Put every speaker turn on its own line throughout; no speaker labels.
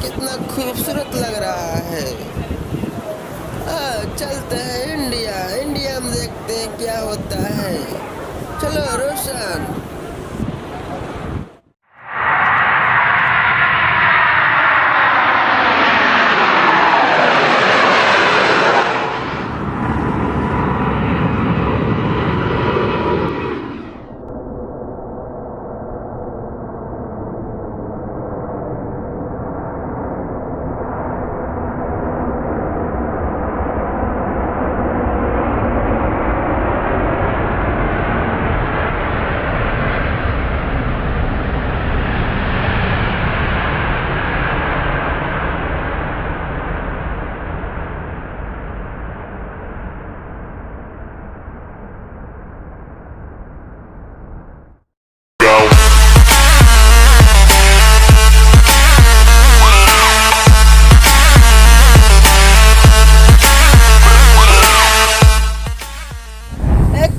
कितना खूबसूरत लग रहा है। चलते हैं इंडिया। इंडिया में देखते हैं क्या होता है। चलो रोशन।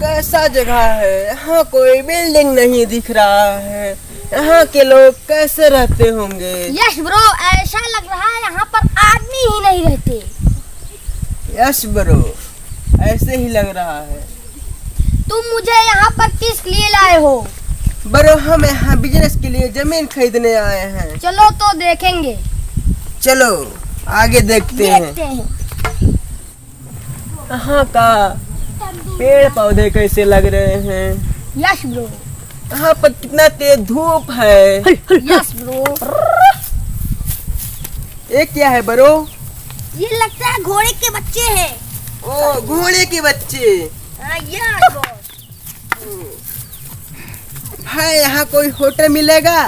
ऐसा जगह है, यहाँ कोई बिल्डिंग नहीं दिख रहा है। यहाँ के लोग कैसे रहते होंगे?
यस ब्रो, ऐसा लग रहा है यहाँ पर आदमी ही नहीं रहते।
यस ब्रो, ऐसे ही लग रहा है।
तुम मुझे यहाँ पर किस लिए लाए हो?
ब्रो, हम यहाँ बिजनेस के लिए जमीन खरीदने आए हैं।
चलो तो देखेंगे।
चलो आगे देखते हैं। यहाँ का पेड़ पौधे कैसे लग रहे हैं?
Yes bro.
यहाँ पर कितना तेज धूप है।
Yes bro.
ये क्या है ब्रो?
ये लगता है घोड़े के बच्चे हैं।
ओ, घोड़े के बच्चे।
Yes bro.
भाई, यहाँ कोई होटल मिलेगा?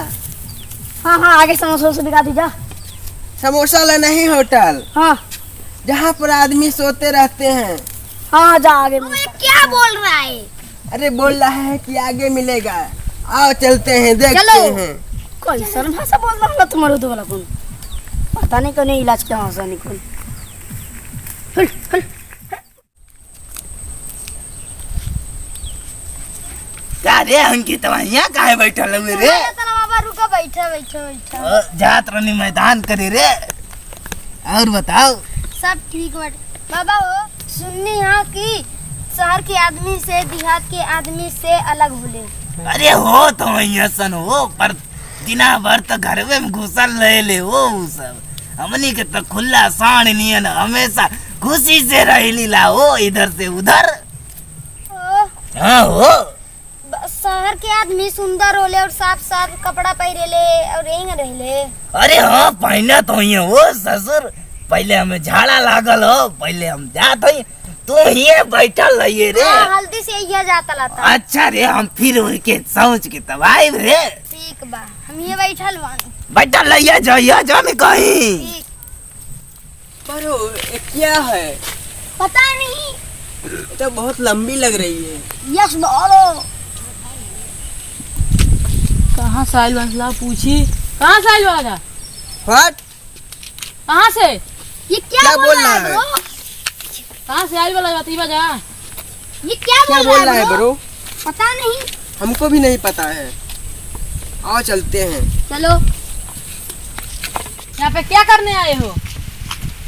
हाँ, आगे समोसा से दिखा दीजिए।
समोसा वाला नहीं, होटल।
हाँ,
जहाँ पर आदमी सोते रहते हैं।
हाँ, जा आगे। क्या बोल रहा है?
अरे बोल रहा है कि आगे मिलेगा। आओ चलते हैं, देखते
चलो।
हैं।
कोई शर्म भाषा बोल रहा है तुम्हारे तो वाला कौन? पता नहीं कौन इलाज क्या भाषा निकल।
क्या रे अंकित, यहाँ काहे बैठल हुए रे?
बाबा रुको, बैठा।
जात रानी मैदान करे रे। और बताओ।
सब ठीक बट बाबा हो सुननी यहाँ की शहर के आदमी से देहात के आदमी से अलग होले।
अरे हो तो सन हो, पर दिना भर तो घर में घुसल रहे हो। सब हमनी के तो खुला सांड नियन हमेशा खुशी से रही ला हो, इधर से उधर। हाँ हो,
शहर के आदमी सुंदर होले और साफ साफ कपड़ा पहरेले और यहीं रहले।
अरे हाँ, पहले तो ये हो ससुर, पहले हमें झाड़ा लागल हो, पहले हम जात हई, तू ये बैठल रहिए रे।
हल्दी से ये जाता लाता।
अच्छा रे, हम फिर उड़ के सोच के तब आए रे।
ठीक बा, हम ये बैठल बानी।
बैठल रहिए, जाइए में कहीं।
ब्रो, ये क्या है?
पता नहीं,
तो बहुत लंबी लग रही है।
यस बोलो।
कहाँ से आइल बा पूछी? कहाँ से आइल बा?
व्हाट?
कहाँ से?
ये क्या बोल रहा है ब्रो?
कहाँ से आइल वाला बात बजा?
ये क्या
बोल रहा है ब्रो?
पता नहीं।
हमको भी नहीं पता है। आओ चलते हैं।
चलो।
यहाँ पे क्या करने आए हो?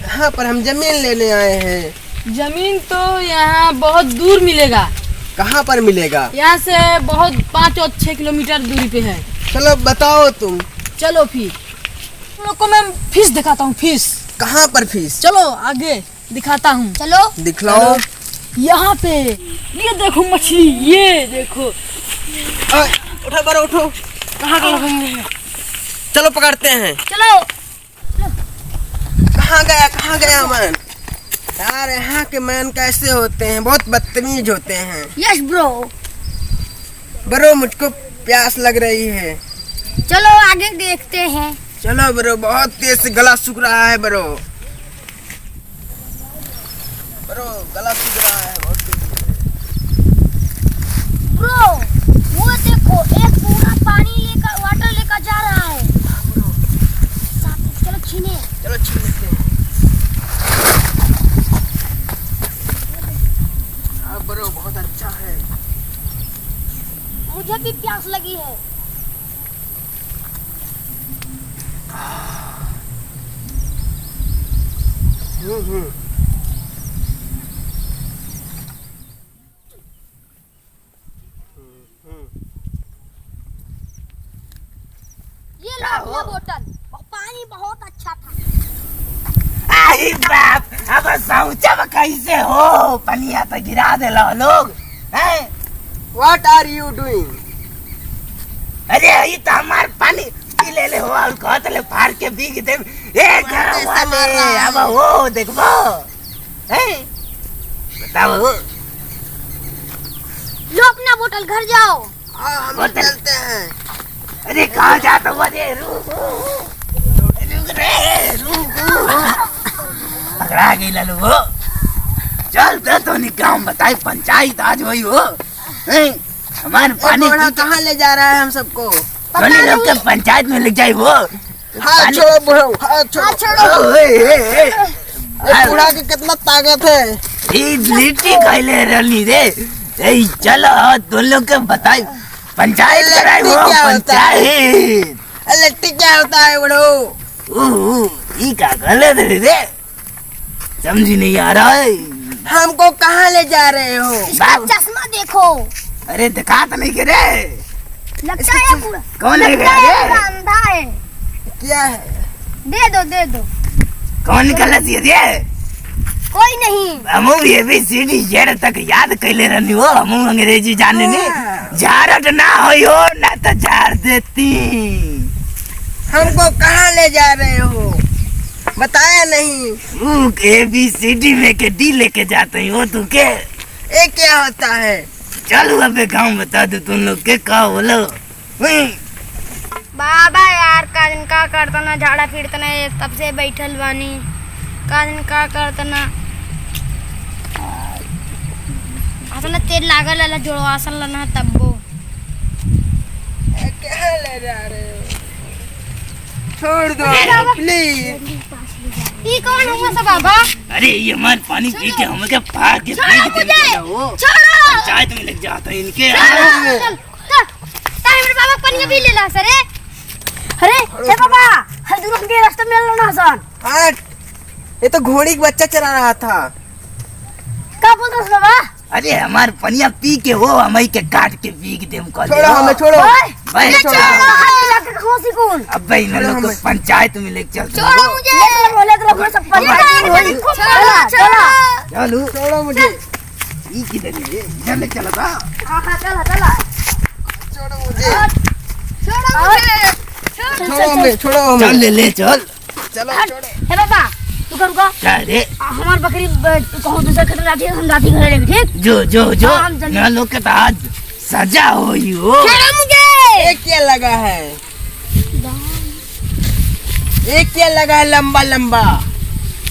यहाँ पर हम जमीन लेने आए हैं।
जमीन तो यहाँ बहुत दूर मिलेगा।
कहाँ पर मिलेगा?
यहाँ से बहुत 5 और 6 किलोमीटर दूरी पे है।
चलो बताओ तुम।
चलो फिर तुम लोग को मैं फीस दिखाता हूँ। फीस
कहाँ पर फीस?
चलो आगे दिखाता हूँ।
चलो
दिखलाओ।
यहाँ पे ये देखो मछली, ये देखो।
उठो बरो, उठो।
कहाँ का लगेंगे?
चलो पकड़ते हैं।
चलो।
कहाँ गया मैन? यार, यहाँ के मैन कैसे होते हैं? बहुत बदतमीज होते हैं।
Yes bro.
ब्रो, मुझको प्यास लग रही है।
चलो आगे देखते हैं।
चलो ब्रो, बहुत तेज से गला सूख रहा है ब्रो। ब्रो, गला सूख रहा है बहुत तेज।
ब्रो, वो देखो एक पूरा पानी लेकर वाटर लेकर जा रहा है। चलो छीने।
चलो छीन लेते हैं। ब्रो, बहुत अच्छा है।
मुझे भी प्यास लगी है। ये लो अपना बोतल, और पानी बहुत अच्छा था।
आई बाप, अब शौचम कैसे हो? पनिया तो गिरा देला लोग हैं?
What are you doing?
अरे ये तो हमार पानी पी ले हो और कहत ले फाड़ के पी के दे। ए घर वाले अब हो देखबो हैं? बताओ।
लो अपना बोतल, घर जाओ।
हम
बोतल।
चलते हैं।
अरे कहाँ जाता हुआ रे? रुक रे, रुक। पकड़ा गई लालू हो। चल तो निकाम बताई, पंचायत आज हुई हो हैं? हमारे पानी
बूढ़ा कहाँ ले जा रहा है हम सबको?
धोनी लोग के पंचायत में ले जाए वो।
हाथ छोड़ो बूढ़ा, हाथ
हाथ
छोड़ो।
छोड़ो।
ये बूढ़ा की कितना ताकत है।
ये लिट्टी खैले रली रे। ए चलो तुम लोग के बताई, पंचायत कराई वो
लिट्टी क्या होता है?
पंचायत।
लिट्टी क्या होता है बूढ़ो?
ये क्या गलत है रे? समझ नहीं आ रहा है।
हमको कहाँ ले जा रहे हो?
बाप,
चश्मा देखो,
अरे दिखा तो नहीं के रे।
लगता है पूरा,
कौन ले
लगता
गया
है
रे?
पूरा अंधा है।
क्या है?
दे दो, दे दो।
कौन निकल सी रे?
कोई नहीं।
हमू ये भी सीढ़ी जेड़ तक याद कैले रहनी हो। हमू अंग्रेजी जाने नहीं झारट ना हो ना तो झाड़ देती।
हमको कहाँ ले जा रहे हो? बताया नहीं।
ABCD में के D लेके जाते हो तू के?
ये क्या होता है?
चलो अबे गाँव बता दो तुम लोग के का बोलो।
बाबा यार का दिन का करता ना, झाड़ा फिरता ना, तब से बैठल बानी। का दिन का करता ना, असल तेल लागल वाला जोड़वा सन ना तब्बो।
ये कहाँ ले जा रहे हो? छोड़ दो प्लीज।
ये कौन हुआ सब बाबा?
अरे ये हमारे पानी पी के हमें क्या फाड़ के
छोड़ो
फेंक
मुझे,
देते हो।
छोड़ो।
पंचायत में लग जाता है इनके।
चल, चल, ताई मेरे बाबा पनिया भी ले ला सरे। अरे हे बाबा, हजूर के रास्ते में लो ना सन।
हट, ये तो घोड़ी का बच्चा चला रहा था।
का बोलत बाबा?
अरे हमारे पनिया पी के वो हमें के काट के पी दे हमको।
छोड़ो हमें, छोड़ो।
भाई
छोड़ो, इलाके का खोसी कौन?
अब भाई इन लोग को पंचायत में लेके चलते
छोड़ो मुझे। ले तो सब पर। चला, चला।
चलो
छोड़ो मुझे।
ये किधर है? इधर ले चलो का?
हां चला, चला।
छोड़ो मुझे।
छोड़ो मुझे।
छोड़ो हमें, छोड़ो
चल
हमें।
ले चल।
चलो छोड़ो।
हे बाबा, रुको।
क्या रे?
हमार बकरी कहूं दूसरा खेत लाठी, हम लाठी घरे लेके, ठीक?
जो
हाँ, हम जल्दी-
ना लोग के तो आज सजा हो ही हो।
छोड़ो मुझे।
ये क्या लगा है? ये क्या लगा है लंबा लंबा?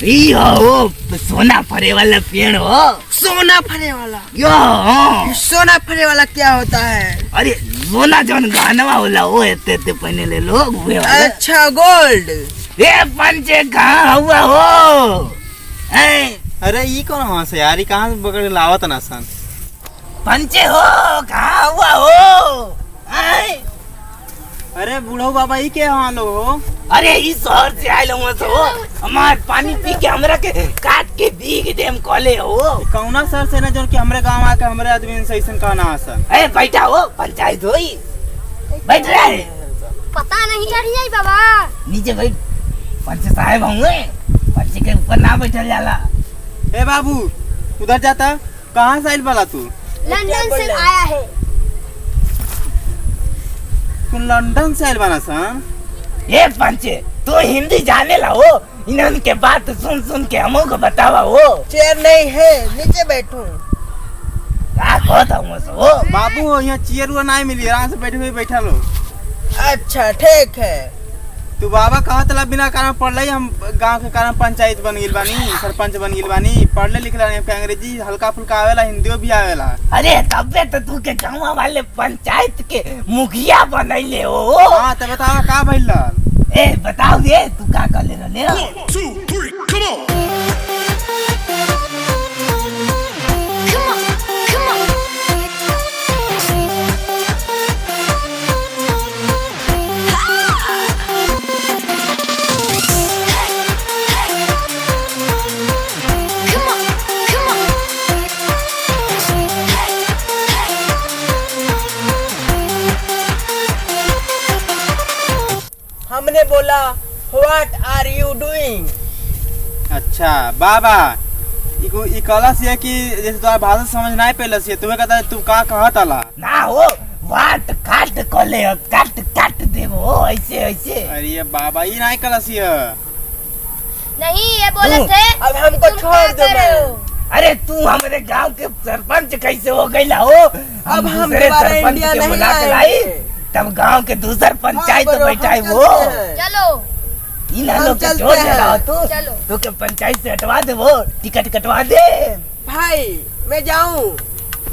ये हो सोना फरे वाला पेड़ हो।
सोना फरे वाला?
यो हाँ।
सोना फरे वाला क्या होता है?
अरे सोना जौन गहनवा होला वो एते पहने ले लोग हुए वाले।
अच्छा, गोल्ड।
ये पंचे कहाँ हुआ हो हैं?
अरे ये कौन वहाँ से यार? ये कहाँ से पकड़ के लावत ना सन?
पंचे हो कहाँ हुआ हो हैं?
अरे बूढ़ो बाबा ये के वहाँ लोग हो?
अरे इस शहर से आए लोग से हो। हमार पानी पी के हमरा के काट के बीग देम कॉले हो।
कौना सर से ना जो कि हमरे गांव आके हमरे आदमी से ऐसा कहना आसन?
ए बैठा हो, पंचायत होई। बैठ रहे
पता नहीं चढ़ जाई बाबा।
नीचे बैठ। पंच साहब होंगे, पंच के ऊपर ना बैठल जाला।
ए बाबू उधर जाता। कहाँ से आइल वाला तू?
लंदन से आया है।
तू लंदन से आइल वाला सन?
ये पंचे तू हिंदी जाने ला हो? इन्हन के बात सुन सुन के हमो को बतावा हो।
चेयर नहीं है, नीचे बैठो।
का कहता हूँ हो?
बाबू यहाँ चेयर हुआ नहीं मिली, आराम से बैठे हुए बैठा लो।
अच्छा ठीक है।
तू बाबा कहा तला बिना कारण पढ़ ली। हम गांव के कारण पंचायत बन गिल बानी, सरपंच बन गिल बानी। पढ़ ले लिख ले अंग्रेजी हल्का फुल्का आवेला, हिंदियो भी आवेला।
अरे तबे तो तू के गाँव वाले पंचायत के मुखिया बनैले हो।
हाँ तो बताओ का भइल?
ए बताओ ये तू का कर ले रहे हो?
1, 2, 3, come on!
बोला व्हाट आर यू डूइंग।
अच्छा बाबा ई कहलस ये कि जैसे तोरा भाषा समझ नहीं पेलस ये तुम्हें कहता तू का कहत आला
ना हो वाट काट कोले काट काट देबो ऐसे ऐसे।
अरे ये बाबा ई नहीं कहलस ये
नहीं ये बोले
तू,
थे
अब हमको
तुम
छोड़
क्या
दो
कर रहे हो?
अरे तू हमारे गांव के सरपंच कैसे हो गईला हो?
अब हम
दूसरे
दोबारा
सरपंच
इंडिया
के
नहीं
बुला कर
आएंगे।
आई, तब गांव के दूसर पंचायत
हाँ, बरो,
बैठाई
हम
वो
चलते हैं।
चलो
इन
हम
लोग के
चलते
छोड़
हैं।
रहा तू
चलो।
तू के पंचायत से हटवा दे वो टिकट कटवा दे।
भाई मैं जाऊं,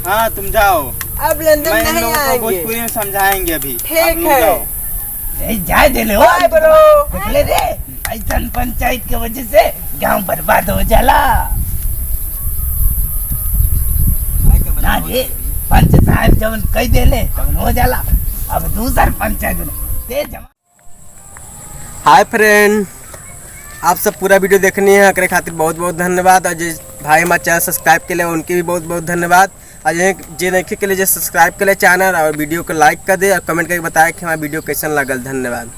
हाँ तुम जाओ,
अब लंदन
मैं इन
नहीं
लोगों को
आएंगे।
भोजपुरी में समझाएंगे अभी।
ठीक
आप लोग
है।
जाओ।
नहीं जाए दे ले हो
बाय ब्रो।
निकले रे ऐसा पंचायत के वजह से गांव बर्बाद हो जाला ना रे। पंच साहब जब कह दे ले तब हो जाला। अब दूसर पंचायत दे जमा।
हाय फ्रेंड, आप सब पूरा वीडियो देखनी है करे खातिर बहुत बहुत धन्यवाद। और जिस भाई हमारा चैनल सब्सक्राइब के लिए उनके भी बहुत बहुत धन्यवाद। और जे देखे के लिए जो सब्सक्राइब के लिए चैनल और वीडियो को लाइक कर दे और कमेंट करके बताया कि हमारा वीडियो कैसन लगल। धन्यवाद।